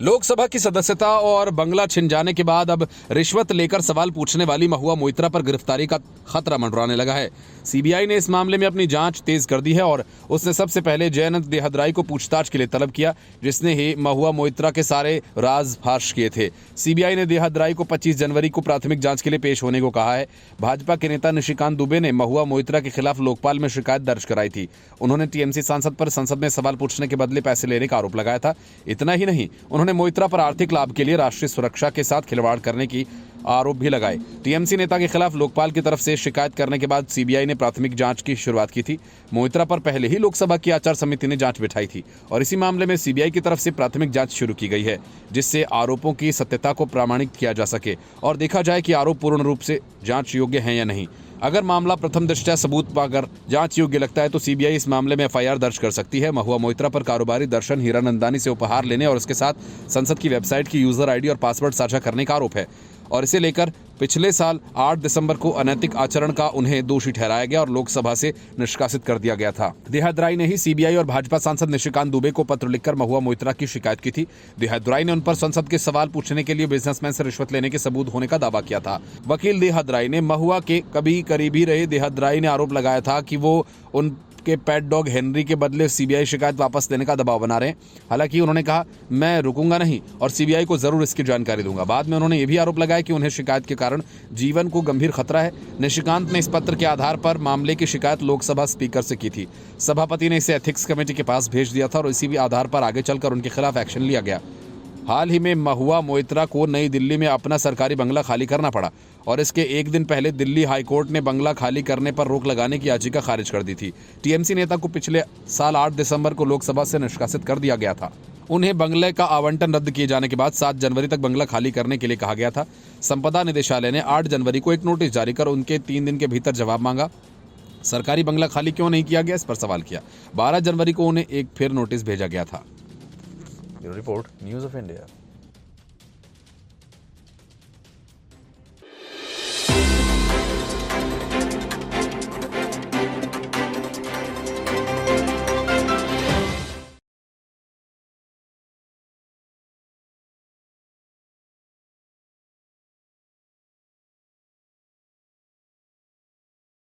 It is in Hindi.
लोकसभा की सदस्यता और बंगला छिन जाने के बाद अब रिश्वत लेकर सवाल पूछने वाली महुआ मोइत्रा पर गिरफ्तारी का खतरा मंडराने लगा है। सीबीआई ने इस मामले में अपनी जांच तेज कर दी है और उसने सबसे पहले जयनंद देहदराई को पूछताछ के लिए तलब किया, जिसने ही महुआ मोइत्रा के सारे राज फाश किए थे। सीबीआई ने देहदराई को 25 जनवरी को प्राथमिक जांच के लिए पेश होने को कहा है। भाजपा के नेता निशिकांत दुबे ने महुआ मोइत्रा के खिलाफ लोकपाल में शिकायत दर्ज कराई थी। उन्होंने टीएमसी सांसद पर संसद में सवाल पूछने के बदले पैसे लेने का आरोप लगाया था। इतना ही नहीं, उन्होंने मोइत्रा पर आर्थिक लाभ के लिए राष्ट्रीय सुरक्षा के साथ खिलवाड़ करने की आरोप भी लगाए। टीएमसी नेता के खिलाफ लोकपाल की तरफ से शिकायत करने के बाद सीबीआई ने प्राथमिक जांच की शुरुआत की थी। मोइत्रा पर पहले ही लोकसभा की आचार समिति ने जांच बिठाई थी और इसी मामले में सीबीआई की तरफ से प्राथमिक जांच शुरू की गई है, जिससे आरोपों की सत्यता को प्रमाणित किया जा सके और देखा जाए कि आरोप पूर्ण रूप से जांच योग्य हैं या नहीं। अगर मामला प्रथम दृष्टया सबूत पाकर जांच योग्य लगता है तो सीबीआई इस मामले में एफआईआर दर्ज कर सकती है। महुआ मोइत्रा पर कारोबारी दर्शन हीरानंदानी से उपहार लेने और उसके साथ संसद की वेबसाइट की यूजर आईडी और पासवर्ड साझा करने का आरोप है और इसे लेकर पिछले साल 8 दिसंबर को अनैतिक आचरण का उन्हें दोषी ठहराया गया और लोकसभा से निष्कासित कर दिया गया था। देहदराई ने ही सीबीआई और भाजपा सांसद निशिकांत दुबे को पत्र लिखकर महुआ मोइत्रा की शिकायत की थी। देहदराई ने उन पर संसद के सवाल पूछने के लिए बिजनेसमैन से रिश्वत लेने के सबूत होने का दावा किया था। वकील देहदराई ने महुआ के कभी करीबी रहे देहदराई ने आरोप लगाया था कि वो उनके पेट डॉग हेनरी के बदले सीबीआई शिकायत वापस देने का दबाव बना रहे हैं। हालांकि उन्होंने कहा, मैं रुकूंगा नहीं और सीबीआई को जरूर इसकी जानकारी दूंगा। बाद में उन्होंने ये भी आरोप लगाया कि उन्हें शिकायत के कारण जीवन को गंभीर खतरा है। निशिकांत ने इस पत्र के आधार पर मामले की शिकायत लोकसभा स्पीकर से की थी। सभापति ने इसे एथिक्स कमेटी के पास भेज दिया था और इसी भी आधार पर आगे चलकर उनके खिलाफ एक्शन लिया गया। हाल ही में महुआ मोइत्रा को नई दिल्ली में अपना सरकारी बंगला खाली करना पड़ा और इसके एक दिन पहले दिल्ली हाईकोर्ट ने बंगला खाली करने पर रोक लगाने की याचिका खारिज कर दी थी। टीएमसी नेता को पिछले साल 8 दिसंबर को लोकसभा से निष्कासित कर दिया गया था। उन्हें बंगले का आवंटन रद्द किए जाने के बाद 7 जनवरी तक बंगला खाली करने के लिए कहा गया था। संपदा निदेशालय ने 8 जनवरी को एक नोटिस जारी कर उनके 3 दिन के भीतर जवाब मांगा। सरकारी बंगला खाली क्यों नहीं किया गया, इस पर सवाल किया। 12 जनवरी को उन्हें एक फिर नोटिस भेजा गया था। Bureau report, news of India.